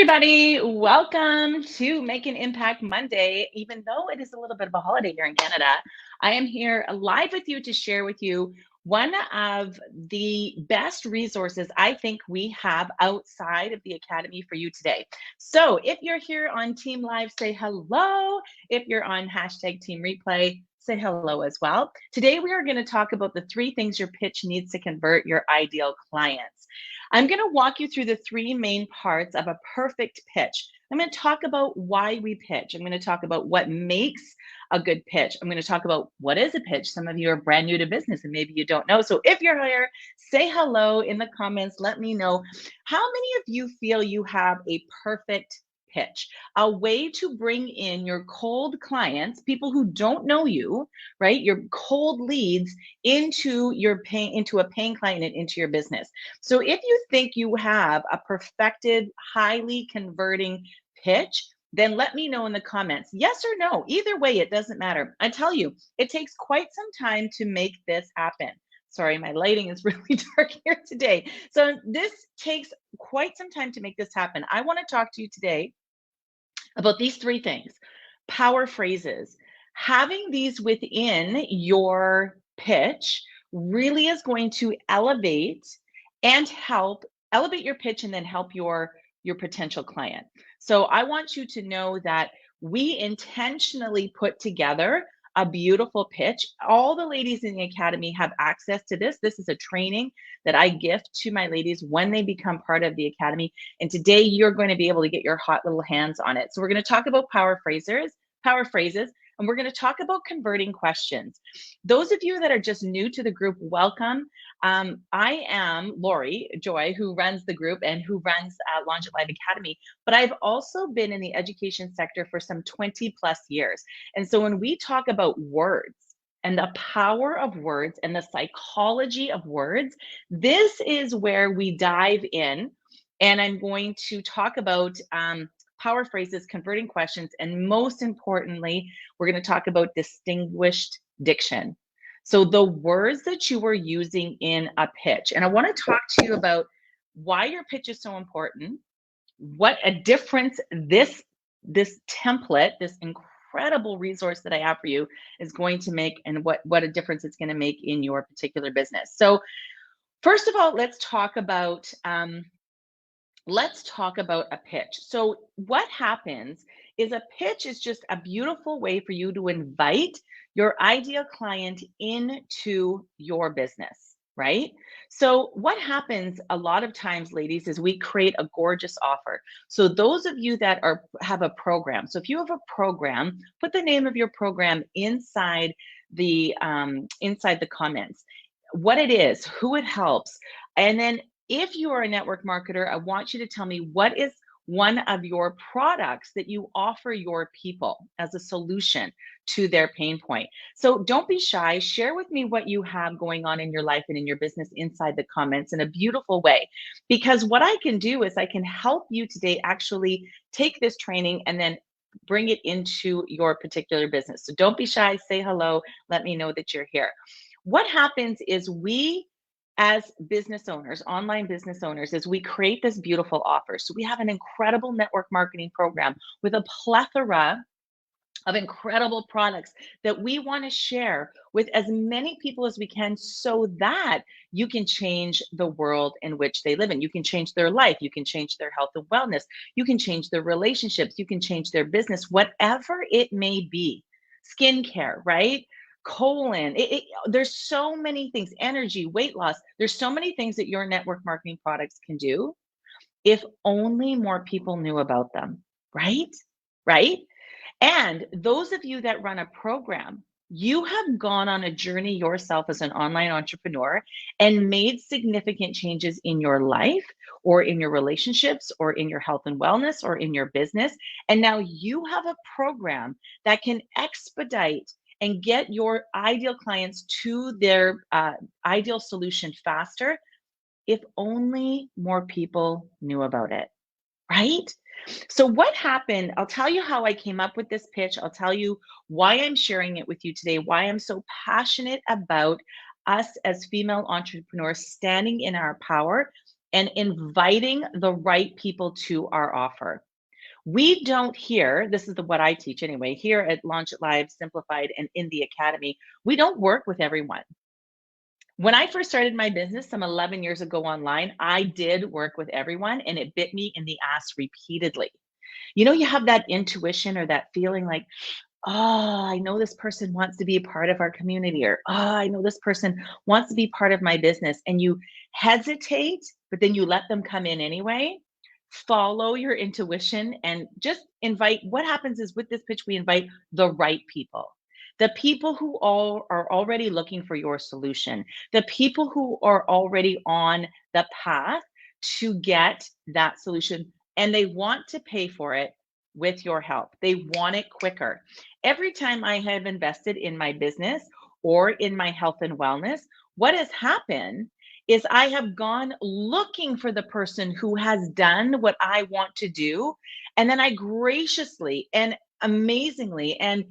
everybody. Welcome to Make an Impact Monday. Even though it is a little bit of a holiday here in Canada, I am here live with you to share with you one of the best resources I think we have outside of the Academy for you today. So if you're here on Team Live, say hello. If you're on hashtag Team Replay, say hello as well. Today, we are going to talk about the 3 things your pitch needs to convert your ideal clients. I'm going to walk you through the 3 main parts of a perfect pitch. I'm going to talk about why we pitch. I'm going to talk about what makes a good pitch. I'm going to talk about what is a pitch. Some of you are brand new to business and maybe you don't know. So if you're here, say hello in the comments. Let me know how many of you feel you have a perfect pitch, a way to bring in your cold clients, people who don't know you, right? Your cold leads into a paying client and into your business. So if you think you have a perfected, highly converting pitch, then let me know in the comments. Yes or no. Either way, it doesn't matter. I tell you, it takes quite some time to make this happen. Sorry, my lighting is really dark here today. So this takes quite some time to make this happen. I want to talk to you today about these 3 things. Power phrases. Having these within your pitch really is going to elevate your pitch and then help your potential client. So I want you to know that we intentionally put together a beautiful pitch. All the ladies in the Academy have access to this. This is a training that I gift to my ladies when they become part of the Academy. And today you're going to be able to get your hot little hands on it. So we're going to talk about power phrases, and we're going to talk about converting questions. Those of you that are just new to the group, welcome. I am Lori Joy, who runs the group and who runs Launch It Live Academy, but I've also been in the education sector for some 20 plus years. And so when we talk about words and the power of words and the psychology of words, this is where we dive in. And I'm going to talk about power phrases, converting questions, and most importantly, we're going to talk about distinguished diction. So the words that you are using in a pitch. And I want to talk to you about why your pitch is so important, what a difference this template, this incredible resource that I have for you is going to make, and what a difference it's going to make in your particular business. So first of all, let's talk about a pitch. So what happens is a pitch is just a beautiful way for you to invite your ideal client into your business, right? So what happens a lot of times, ladies, is we create a gorgeous offer. So those of you that have a program, so if you have a program, put the name of your program inside the comments, what it is, who it helps, and then if you are a network marketer, I want you to tell me what is one of your products that you offer your people as a solution to their pain point. So don't be shy. Share with me what you have going on in your life and in your business inside the comments in a beautiful way. Because what I can do is I can help you today actually take this training and then bring it into your particular business. So don't be shy. Say hello. Let me know that you're here. What happens is we, as business owners, online business owners, is we create this beautiful offer. So we have an incredible network marketing program with a plethora of incredible products that we want to share with as many people as we can so that you can change the world in which they live in. You can change their life. You can change their health and wellness. You can change their relationships. You can change their business, whatever it may be. Skincare, right? Colon, there's so many things, energy, weight loss. There's so many things that your network marketing products can do if only more people knew about them, right? Right? And those of you that run a program, you have gone on a journey yourself as an online entrepreneur and made significant changes in your life or in your relationships or in your health and wellness or in your business. And now you have a program that can expedite and get your ideal clients to their ideal solution faster if only more people knew about it, right? So what happened, I'll tell you how I came up with this pitch. I'll tell you why I'm sharing it with you today, why I'm so passionate about us as female entrepreneurs standing in our power and inviting the right people to our offer. We don't here, this is what I teach anyway, here at Launch It Live, Simplified, and in the Academy, we don't work with everyone. When I first started my business some 11 years ago online, I did work with everyone and it bit me in the ass repeatedly. You know, you have that intuition or that feeling like, oh, I know this person wants to be a part of our community, or oh, I know this person wants to be part of my business. And you hesitate, but then you let them come in anyway. Follow your intuition and just invite. What happens is with this pitch, we invite the right people. The people who all are already looking for your solution, the people who are already on the path to get that solution, and they want to pay for it with your help. They want it quicker. Every time I have invested in my business or in my health and wellness, what has happened is I have gone looking for the person who has done what I want to do. And then I graciously and amazingly and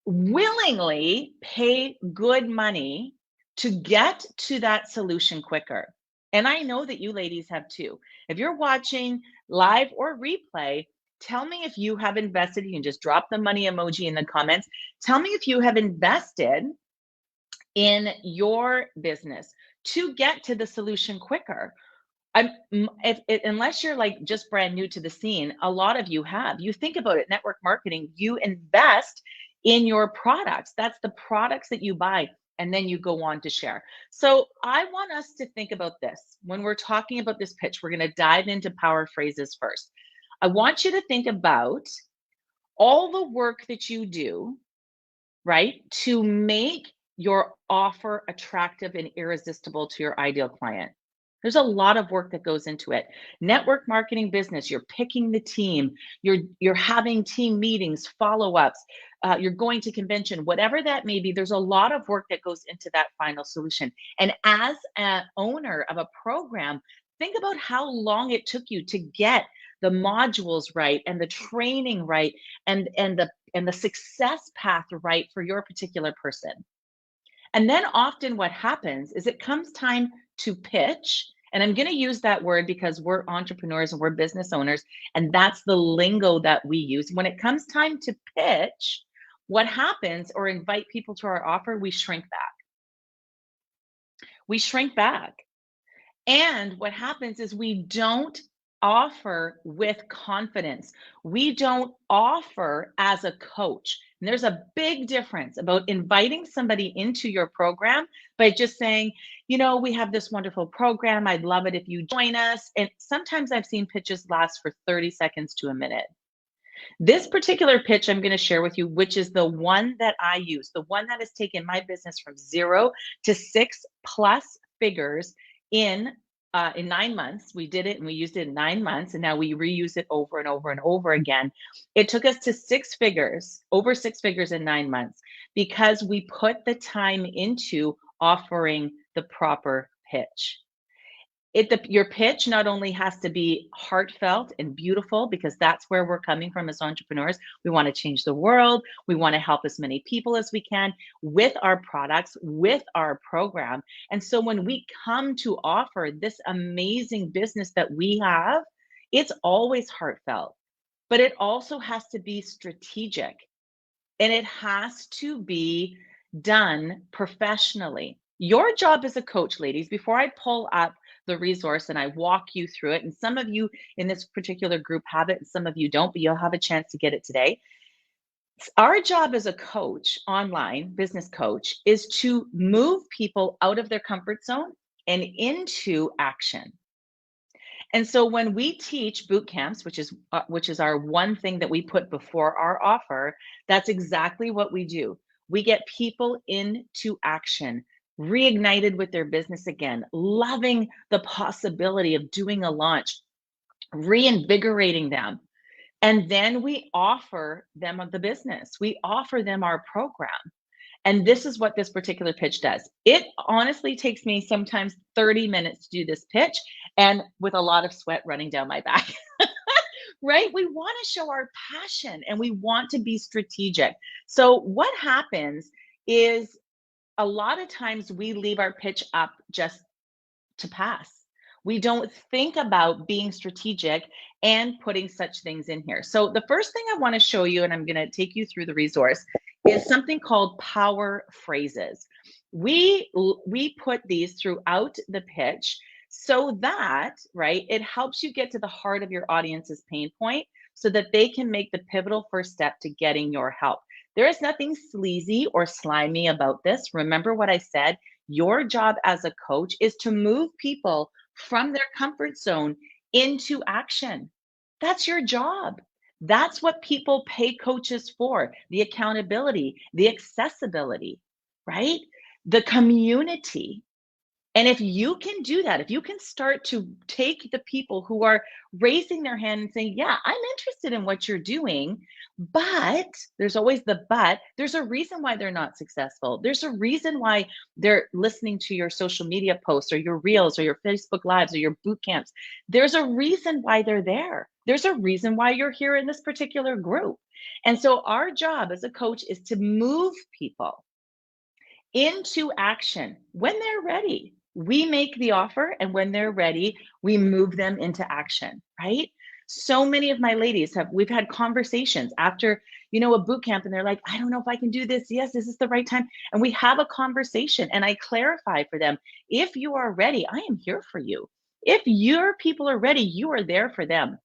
willingly pay good money to get to that solution quicker. And I know that you ladies have too. If you're watching live or replay, tell me if you have invested. You can just drop the money emoji in the comments. Tell me if you have invested in your business to get to the solution quicker. Unless you're like just brand new to the scene, a lot of you have. You think about it, network marketing, you invest in your products. That's the products that you buy, and then you go on to share. So I want us to think about this. When we're talking about this pitch, we're going to dive into power phrases first. I want you to think about all the work that you do, right, to make your offer attractive and irresistible to your ideal client. There's a lot of work that goes into it. Network marketing business, you're picking the team, you're having team meetings, follow-ups, you're going to convention, whatever that may be. There's a lot of work that goes into that final solution. And as an owner of a program, think about how long it took you to get the modules right and the training right and the success path right for your particular person. And then often what happens is it comes time to pitch. And I'm going to use that word because we're entrepreneurs and we're business owners. And that's the lingo that we use. When it comes time to pitch, what happens or invite people to our offer, we shrink back. We shrink back. And what happens is we don't offer with confidence. We don't offer as a coach. And there's a big difference about inviting somebody into your program by just saying, you know, we have this wonderful program. I'd love it if you join us. And sometimes I've seen pitches last for 30 seconds to a minute. This particular pitch I'm going to share with you, which is the one that I use, the one that has taken my business from 0 to 6+ figures in 9 months. We did it and we used it in 9 months, and now we reuse it over and over and over again. It took us to 6 figures, over 6 figures in 9 months, because we put the time into offering the proper pitch. Your pitch not only has to be heartfelt and beautiful, because that's where we're coming from as entrepreneurs. We want to change the world. We want to help as many people as we can with our products, with our program. And so when we come to offer this amazing business that we have, it's always heartfelt, but it also has to be strategic, and it has to be done professionally. Your job as a coach, ladies, before I pull up the resource and I walk you through it, and some of you in this particular group have it and some of you don't, but you'll have a chance to get it today. Our job as a coach, online business coach, is to move people out of their comfort zone and into action. And so when we teach boot camps, which is our one thing that we put before our offer, that's exactly what we do. We get people into action, reignited with their business again, loving the possibility of doing a launch, reinvigorating them. And then we offer them the business. We offer them our program. And this is what this particular pitch does. It honestly takes me sometimes 30 minutes to do this pitch, and with a lot of sweat running down my back. Right? We want to show our passion and we want to be strategic. So what happens is a lot of times we leave our pitch up just to pass. We don't think about being strategic and putting such things in here. So the first thing I want to show you, and I'm going to take you through the resource, is something called power phrases. We put these throughout the pitch so that, right, it helps you get to the heart of your audience's pain point so that they can make the pivotal first step to getting your help. There is nothing sleazy or slimy about this. Remember what I said? Your job as a coach is to move people from their comfort zone into action. That's your job. That's what people pay coaches for, the accountability, the accessibility, right? The community. And if you can do that, if you can start to take the people who are raising their hand and saying, yeah, I'm interested in what you're doing, but there's always the but, there's a reason why they're not successful. There's a reason why they're listening to your social media posts or your reels or your Facebook lives or your boot camps. There's a reason why they're there. There's a reason why you're here in this particular group. And so our job as a coach is to move people into action when they're ready. We make the offer, and when they're ready, we move them into action, right? So many of my ladies we've had conversations after, a boot camp, and they're like, I don't know if I can do this. Yes, this is the right time. And we have a conversation, and I clarify for them, if you are ready, I am here for you. If your people are ready, you are there for them.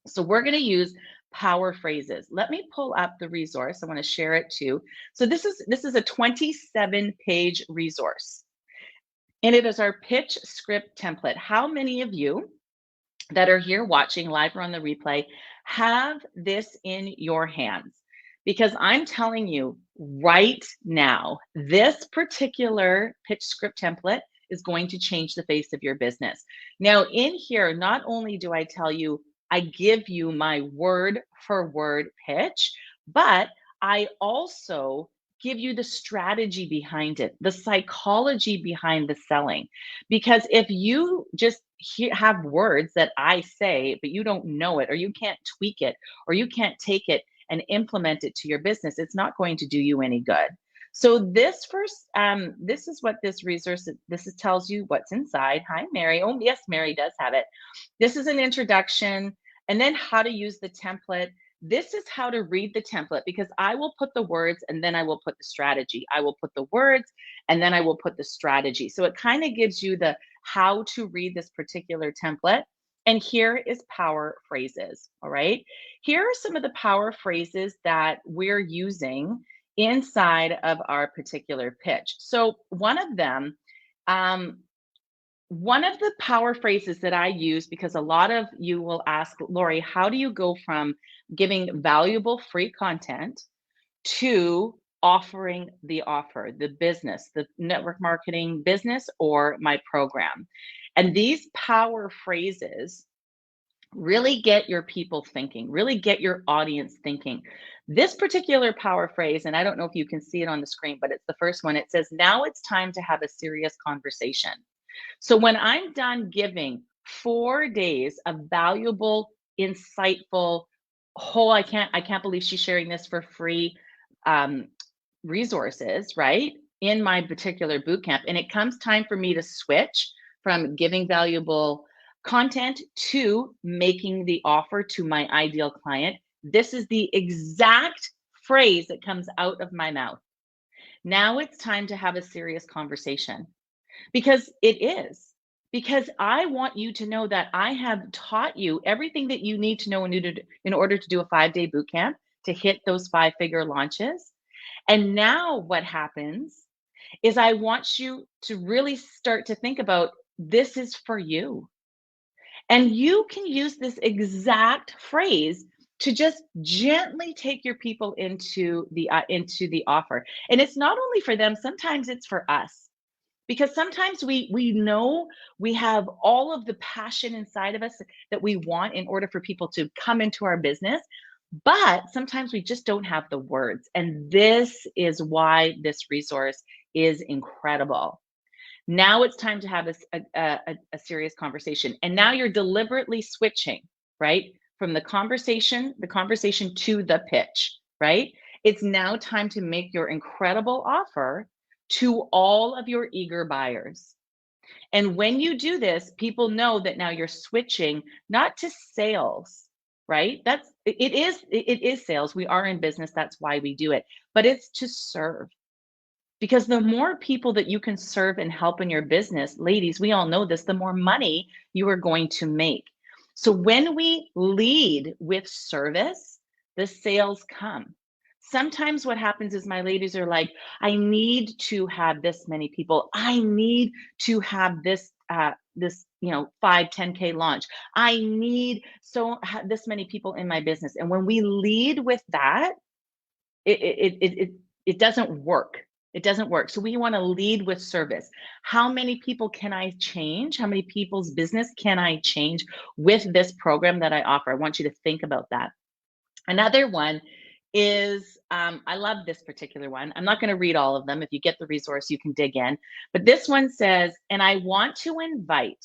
So we're going to use power phrases. Let me pull up the resource. I want to share it too. So this is a 27-page resource. And it is our pitch script template. How many of you that are here watching live or on the replay have this in your hands? Because I'm telling you right now, this particular pitch script template is going to change the face of your business. Now, in here, not only do I tell you, I give you my word for word pitch, but I also give you the strategy behind it, the psychology behind the selling. Because if you just have words that I say, but you don't know it, or you can't tweak it, or you can't take it and implement it to your business, it's not going to do you any good. So this is what this resource, tells you what's inside. Hi, Mary. Oh, yes, Mary does have it. This is an introduction, and then how to use the template. This is how to read the template, because I will put the words and then I will put the strategy. I will put the words and then I will put the strategy. So it kind of gives you the how to read this particular template. And here is power phrases. All right. Here are some of the power phrases that we're using inside of our particular pitch. So one of them, one of the power phrases that I use, because a lot of you will ask, Lori, how do you go from giving valuable free content to offering the offer, the business, the network marketing business, or my program? And these power phrases really get your people thinking, really get your audience thinking. This particular power phrase, and I don't know if you can see it on the screen, but it's the first one. It says, now it's time to have a serious conversation. So when I'm done giving 4 days of valuable, insightful, I can't believe she's sharing this for free, resources, right? In my particular boot camp. And it comes time for me to switch from giving valuable content to making the offer to my ideal client. This is the exact phrase that comes out of my mouth. Now it's time to have a serious conversation. Because it is. Because I want you to know that I have taught you everything that you need to know in order to do a 5-day boot camp to hit those 5-figure launches. And now what happens is I want you to really start to think about, this is for you. And you can use this exact phrase to just gently take your people into the offer. And it's not only for them, sometimes it's for us. Because sometimes we know we have all of the passion inside of us that we want in order for people to come into our business, but sometimes we just don't have the words. And this is why this resource is incredible. Now it's time to have a serious conversation. And now you're deliberately switching, right? From the conversation to the pitch, right? It's now time to make your incredible offer to all of your eager buyers. And when you do this, people know that now you're switching not to sales, right? It is sales. We are in business. That's why we do it. But it's to serve. Because the more people that you can serve and help in your business, ladies, we all know this, the more money you are going to make. So when we lead with service, the sales come. Sometimes what happens is my ladies are like, I need to have this many people. I need to have this 5, 10K launch. I need this many people in my business. And when we lead with that, it doesn't work. It doesn't work. So we want to lead with service. How many people can I change? How many people's business can I change with this program that I offer? I want you to think about that. Another one is, I love this particular one. I'm not going to read all of them. If you get the resource, you can dig in. But this one says, and I want to invite,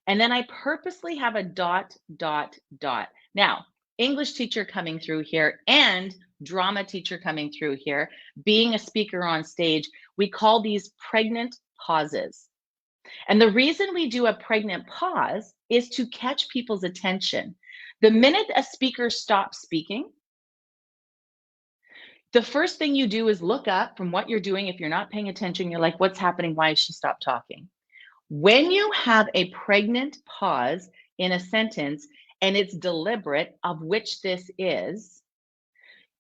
and then I purposely have a dot, dot, dot. Now, English teacher coming through here and drama teacher coming through here, being a speaker on stage, we call these pregnant pauses. And the reason we do a pregnant pause is to catch people's attention. The minute a speaker stops speaking, the first thing you do is look up from what you're doing. If you're not paying attention, you're like, what's happening? Why has she stopped talking? When you have a pregnant pause in a sentence and it's deliberate, of which this is,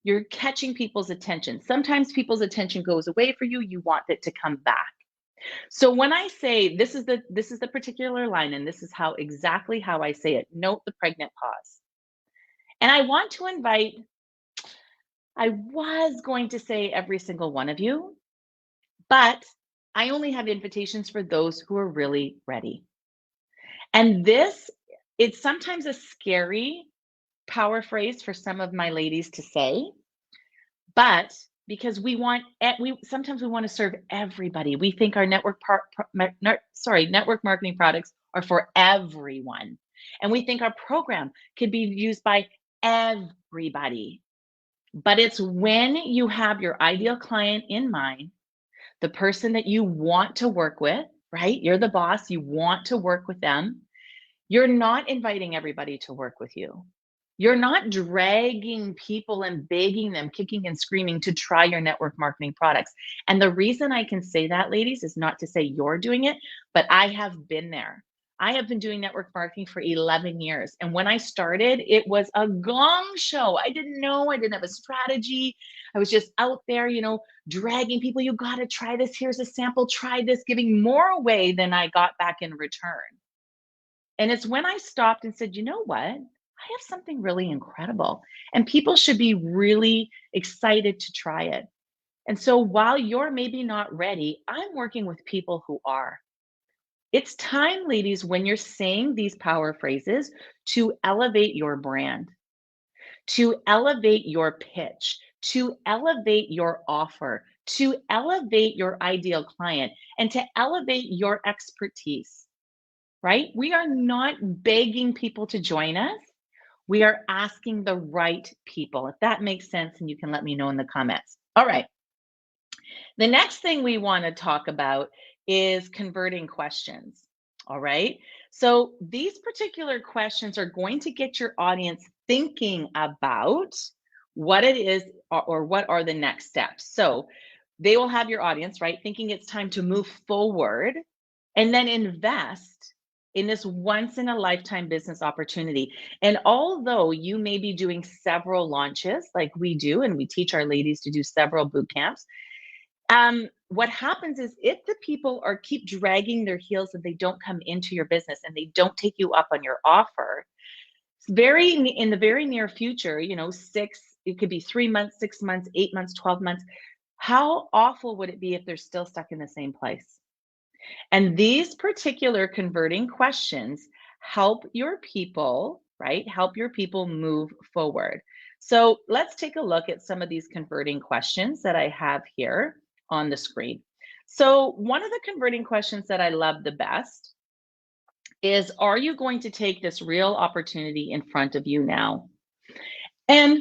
you're catching people's attention. Sometimes people's attention goes away for you. You want it to come back. So when I say this is the particular line, and this is exactly how I say it, note the pregnant pause. And I want to invite, I was going to say every single one of you, but I only have invitations for those who are really ready. And it's sometimes a scary power phrase for some of my ladies to say, but because sometimes we want to serve everybody. We think our network marketing products are for everyone. And we think our program could be used by everybody. But it's when you have your ideal client in mind, the person that you want to work with, right? You're the boss, you want to work with them. You're not inviting everybody to work with you. You're not dragging people and begging them, kicking and screaming to try your network marketing products. And the reason I can say that, ladies, is not to say you're doing it, but I have been there. I have been doing network marketing for 11 years. And when I started, it was a gong show. I didn't know, I didn't have a strategy. I was just out there, dragging people. You got to try this. Here's a sample. Try this, giving more away than I got back in return. And it's when I stopped and said, you know what? I have something really incredible, and people should be really excited to try it. And so while you're maybe not ready, I'm working with people who are. It's time, ladies, when you're saying these power phrases, to elevate your brand, to elevate your pitch, to elevate your offer, to elevate your ideal client, and to elevate your expertise, right? We are not begging people to join us. We are asking the right people. If that makes sense, and you can let me know in the comments. All right. The next thing we want to talk about is converting questions. All right. So these particular questions are going to get your audience thinking about what it is, or what are the next steps. So they will have your audience, right, thinking it's time to move forward and then invest in this once in a lifetime business opportunity. And although you may be doing several launches like we do, and we teach our ladies to do several boot camps, what happens is, if the people keep dragging their heels and they don't come into your business and they don't take you up on your offer, in the very near future, it could be 3 months, 6 months, 8 months, 12 months. How awful would it be if they're still stuck in the same place? And these particular converting questions help your people, right? Help your people move forward. So let's take a look at some of these converting questions that I have here on the screen. So one of the converting questions that I love the best is, are you going to take this real opportunity in front of you now? And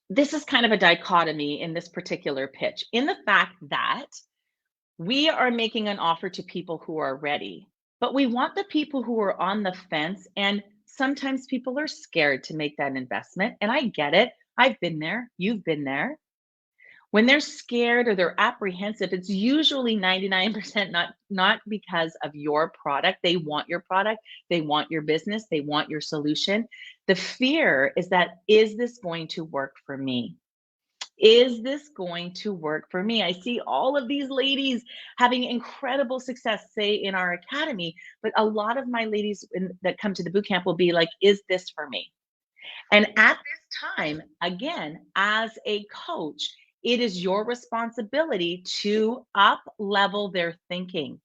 this is kind of a dichotomy in this particular pitch, in the fact that We are making an offer to people who are ready, but we want the people who are on the fence. And sometimes people are scared to make that investment. And I get it. I've been there. You've been there. When they're scared or they're apprehensive, it's usually 99% not because of your product. They want your product, they want your business, they want your solution. The fear is that, is this going to work for me? Is this going to work for me? I see all of these ladies having incredible success, say in our academy, but a lot of my ladies that come to the boot camp will be like, is this for me? And at this time, again, as a coach, it is your responsibility to up level their thinking.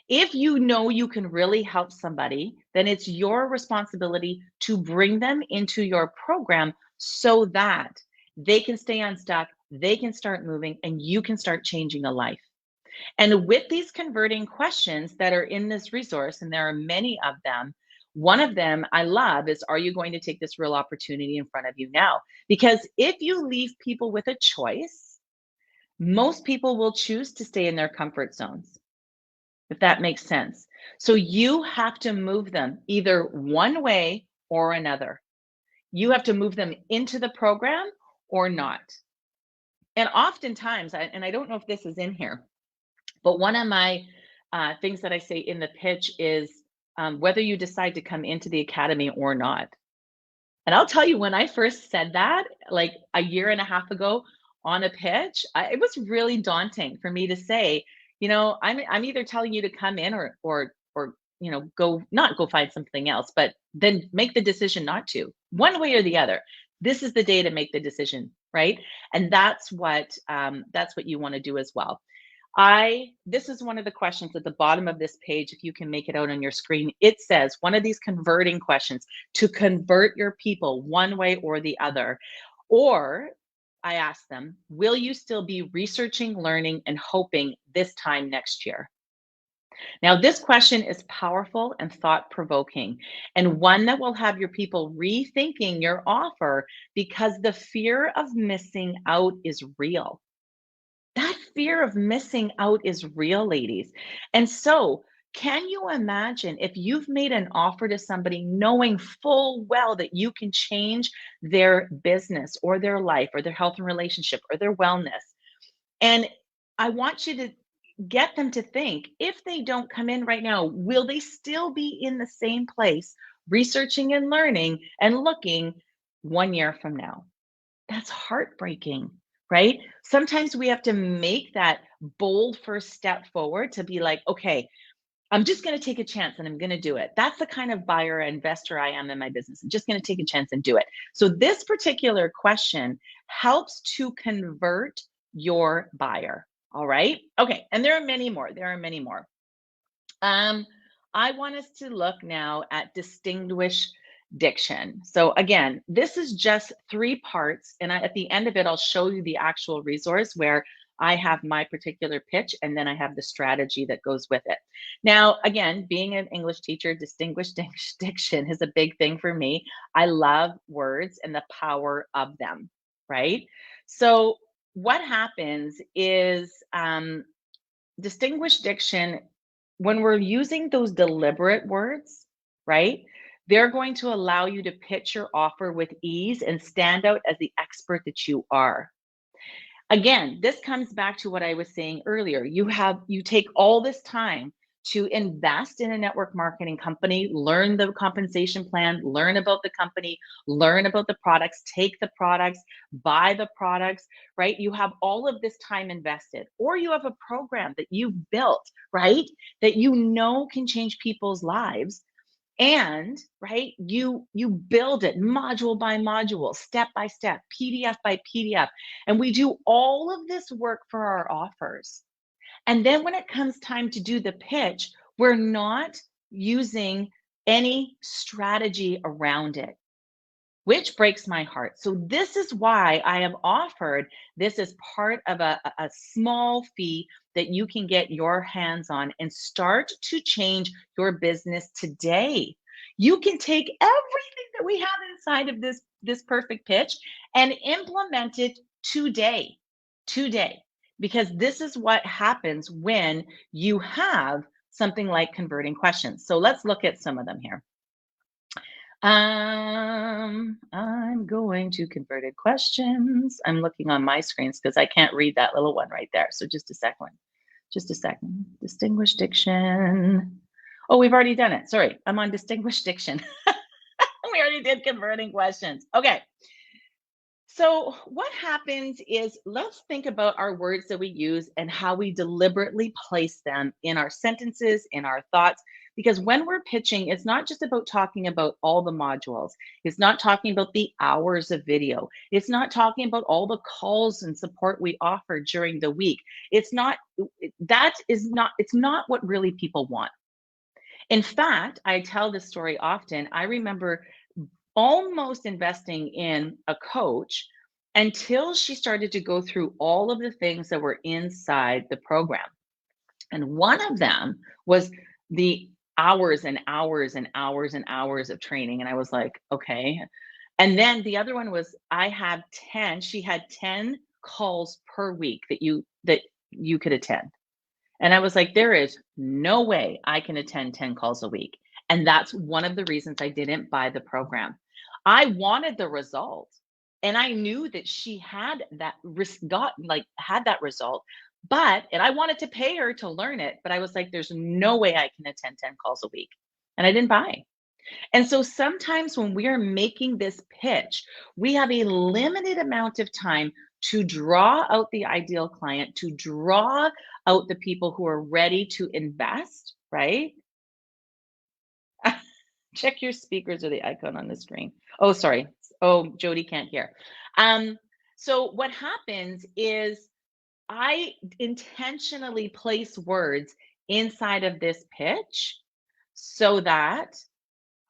If you know you can really help somebody, then it's your responsibility to bring them into your program so that they can stay unstuck, they can start moving, and you can start changing a life. And with these converting questions that are in this resource, and there are many of them, one of them I love is, are you going to take this real opportunity in front of you now? Because if you leave people with a choice, most people will choose to stay in their comfort zones, if that makes sense. So you have to move them either one way or another. You have to move them into the program or not. And oftentimes, and I don't know if this is in here, but one of my things that I say in the pitch is whether you decide to come into the academy or not. And I'll tell you, when I first said that, like a year and a half ago on a pitch, it was really daunting for me to say, I'm either telling you to come in or go, not go find something else, but then make the decision not to, one way or the other. This is the day to make the decision, right? And that's what you want to do as well. This is one of the questions at the bottom of this page. If you can make it out on your screen, it says one of these converting questions to convert your people one way or the other. Or I ask them, will you still be researching, learning, and hoping this time next year? Now, this question is powerful and thought provoking, and one that will have your people rethinking your offer because the fear of missing out is real. That fear of missing out is real, ladies. And so, can you imagine if you've made an offer to somebody knowing full well that you can change their business or their life or their health and relationship or their wellness? And I want you to get them to think, if they don't come in right now, will they still be in the same place, researching and learning and looking 1 year from now? That's heartbreaking, right? Sometimes we have to make that bold first step forward to be like, okay, I'm just going to take a chance and I'm going to do it. That's the kind of buyer investor I am in my business. I'm just going to take a chance and do it. So this particular question helps to convert your buyer. All right. Okay. And there are many more. There are many more. I want us to look now at distinguish diction. So again, this is just 3 parts, and at the end of it, I'll show you the actual resource where I have my particular pitch, and then I have the strategy that goes with it. Now, again, being an English teacher, distinguished diction is a big thing for me. I love words and the power of them, right? So what happens is distinguished diction, when we're using those deliberate words, right? They're going to allow you to pitch your offer with ease and stand out as the expert that you are. Again, this comes back to what I was saying earlier. You take all this time to invest in a network marketing company, learn the compensation plan, learn about the company, learn about the products, take the products, buy the products, right? You have all of this time invested, or you have a program that you've built, right? That you know can change people's lives. And right, you build it module by module, step by step, PDF by PDF, and we do all of this work for our offers. And then when it comes time to do the pitch, we're not using any strategy around it, which breaks my heart. So this is why I have offered this as part of a small fee that you can get your hands on and start to change your business today. You can take everything that we have inside of this perfect pitch and implement it today. Today. because this is what happens when you have something like converting questions. So let's look at some of them here. I'm going to converted questions. I'm looking on my screens because I can't read that little one right there. So just a second. Just a second. Distinguished diction. Oh, we've already done it. Sorry, I'm on distinguished diction. We already did converting questions. Okay. So, what happens is let's think about our words that we use and how we deliberately place them in our sentences, in our thoughts. Because when we're pitching, it's not just about talking about all the modules, it's not talking about the hours of video, it's not talking about all the calls and support we offer during the week. It's not, that is not, it's not what really people want. In fact, I tell this story often. I remember almost investing in a coach until she started to go through all of the things that were inside the program. And one of them was the hours and hours and hours and hours of training. And I was like, okay. And then the other one was she had 10 calls per week that you could attend. And I was like, there is no way I can attend 10 calls a week. And that's one of the reasons I didn't buy the program. I wanted the result. And I knew that she had that had that result. And I wanted to pay her to learn it. But I was like, there's no way I can attend 10 calls a week. And I didn't buy. And so sometimes when we are making this pitch, we have a limited amount of time to draw out the ideal client, to draw out the people who are ready to invest, right? Check your speakers or the icon on the screen. Oh, sorry. Oh, Jody can't hear. So what happens is I intentionally place words inside of this pitch so that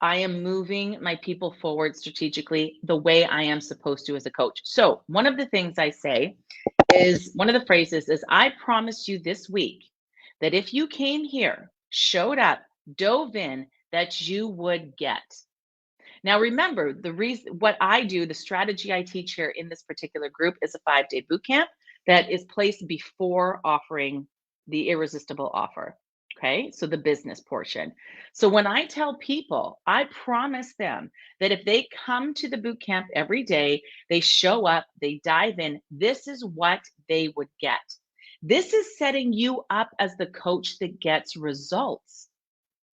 I am moving my people forward strategically the way I am supposed to as a coach. So, one of the things I say is one of the phrases is I promise you this week that if you came here, showed up, dove in, that you would get. Now, remember the reason what I do, the strategy I teach here in this particular group is a 5-day boot camp that is placed before offering the irresistible offer. Okay, so the business portion. So when I tell people, I promise them that if they come to the boot camp every day, they show up, they dive in, this is what they would get. This is setting you up as the coach that gets results.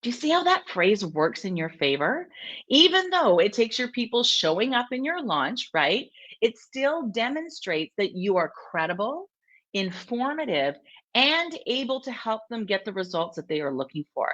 Do you see how that phrase works in your favor? Even though it takes your people showing up in your launch, right? It still demonstrates that you are credible, informative, and able to help them get the results that they are looking for.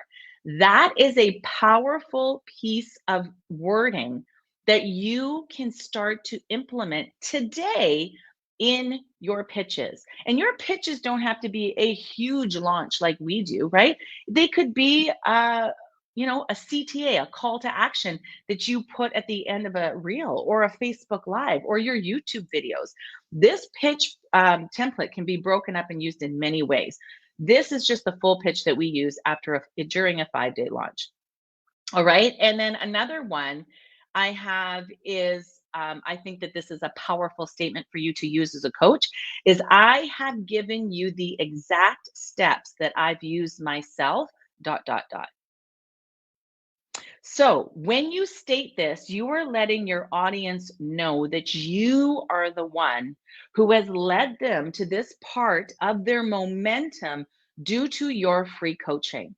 That is a powerful piece of wording that you can start to implement today in your pitches. And your pitches don't have to be a huge launch like we do, right? They could be a CTA, a call to action that you put at the end of a reel or a Facebook Live or your YouTube videos. This pitch template can be broken up and used in many ways. This is just the full pitch that we use during a 5-day launch. All right. And then another one I have is I think that this is a powerful statement for you to use as a coach is I have given you the exact steps that I've used myself, dot, dot, dot. So when you state this, you are letting your audience know that you are the one who has led them to this part of their momentum due to your free coaching.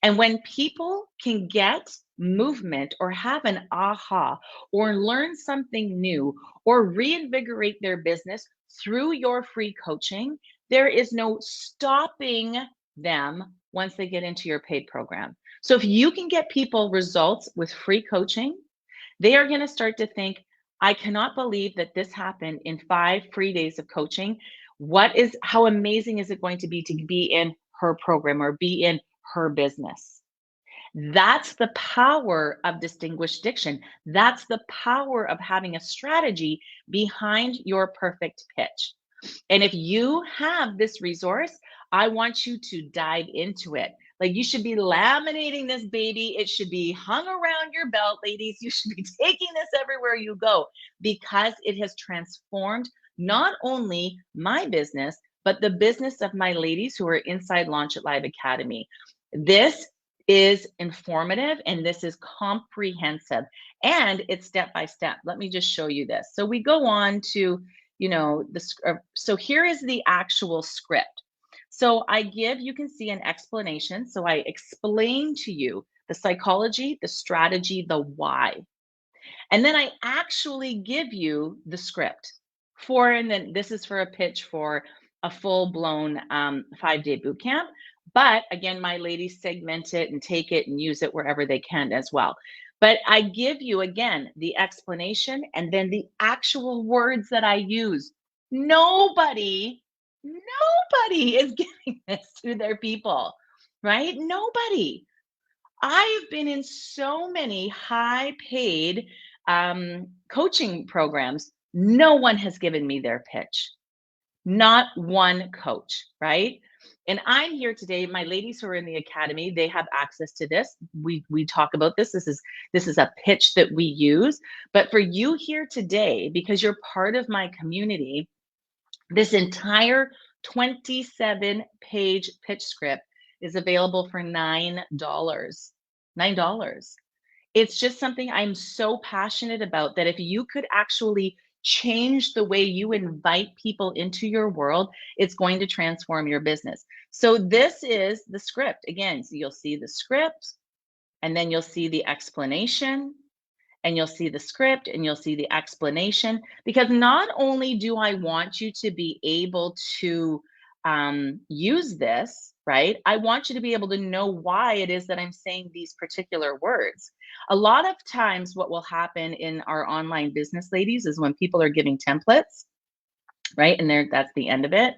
And when people can get movement or have an aha or learn something new or reinvigorate their business through your free coaching, there is no stopping them once they get into your paid program. So if you can get people results with free coaching, they are going to start to think, I cannot believe that this happened in 5 free days of coaching. How amazing is it going to be in her program or be in her business? That's the power of distinguished diction. That's the power of having a strategy behind your perfect pitch. And if you have this resource, I want you to dive into it. Like you should be laminating this baby. It should be hung around your belt, ladies. You should be taking this everywhere you go because it has transformed not only my business, but the business of my ladies who are inside Launch It Live Academy. This is informative and this is comprehensive and it's step by step. Let me just show you this. So we go on to, so here is the actual script. So I give, you can see an explanation. So I explain to you the psychology, the strategy, the why. And then I actually give you the script and then this is for a pitch for a full-blown 5-day boot camp. But again, my ladies segment it and take it and use it wherever they can as well. But I give you, again, the explanation and then the actual words that I use. Nobody is giving this to their people, right? Nobody. I've been in so many high-paid coaching programs. No one has given me their pitch. Not one coach, right? And I'm here today. My ladies who are in the academy, they have access to this. We talk about this. This is a pitch that we use. But for you here today, because you're part of my community, this entire 27-page pitch script is available for $9. $9. It's just something I'm so passionate about that if you could actually change the way you invite people into your world, it's going to transform your business. So this is the script. Again, so you'll see the script and then you'll see the explanation and you'll see the script and you'll see the explanation, because not only do I want you to be able to use this, right? I want you to be able to know why it is that I'm saying these particular words. A lot of times what will happen in our online business, ladies, is when people are giving templates, right? And that's the end of it.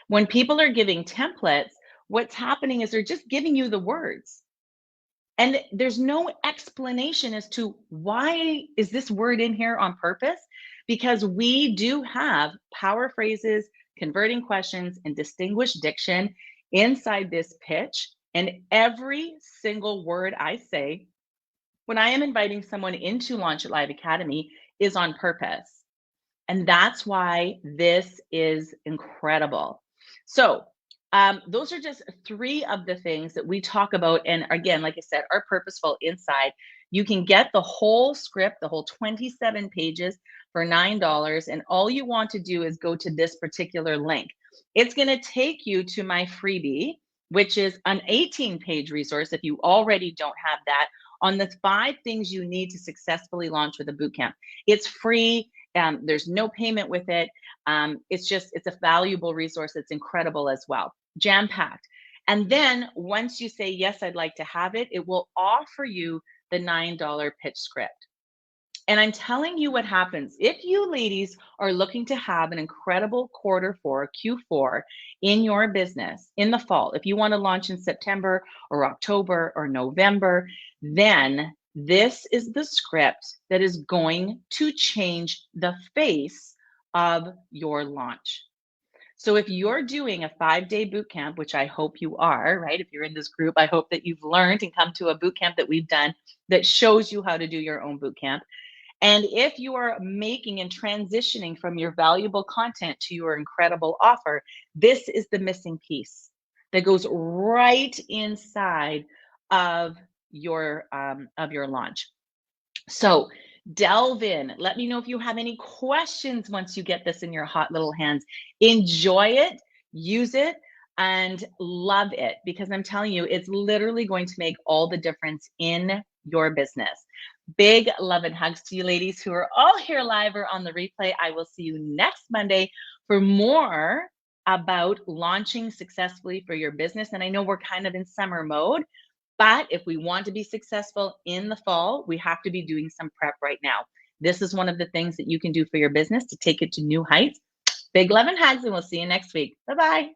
When people are giving templates, what's happening is they're just giving you the words. And there's no explanation as to why is this word in here on purpose, because we do have power phrases, converting questions, and distinguished diction inside this pitch. And every single word I say when I am inviting someone into Launch It Live Academy is on purpose. And that's why this is incredible. So those are just 3 of the things that we talk about. And again, like I said, are purposeful inside. You can get the whole script, the whole 27 pages for $9. And all you want to do is go to this particular link. It's going to take you to my freebie, which is an 18-page resource if you already don't have that, on the 5 things you need to successfully launch with a bootcamp. It's free. There's no payment with it. It's a valuable resource. It's incredible as well, jam-packed. And then once you say, yes, I'd like to have it, it will offer you the $9 pitch script. And I'm telling you what happens. If you ladies are looking to have an incredible Q4 in your business in the fall, if you want to launch in September or October or November, then this is the script that is going to change the face of your launch. So if you're doing a 5-day boot camp, which I hope you are, right? If you're in this group, I hope that you've learned and come to a boot camp that we've done that shows you how to do your own boot camp. And if you are making and transitioning from your valuable content to your incredible offer, this is the missing piece that goes right inside of your launch. So delve in. Let me know if you have any questions once you get this in your hot little hands. Enjoy it, use it, and love it, because I'm telling you, it's literally going to make all the difference in your business. Big love and hugs to you ladies who are all here live or on the replay. I will see you next Monday for more about launching successfully for your business. And I know we're kind of in summer mode, but if we want to be successful in the fall, we have to be doing some prep right now. This is one of the things that you can do for your business to take it to new heights. Big love and hugs, and we'll see you next week. Bye-bye.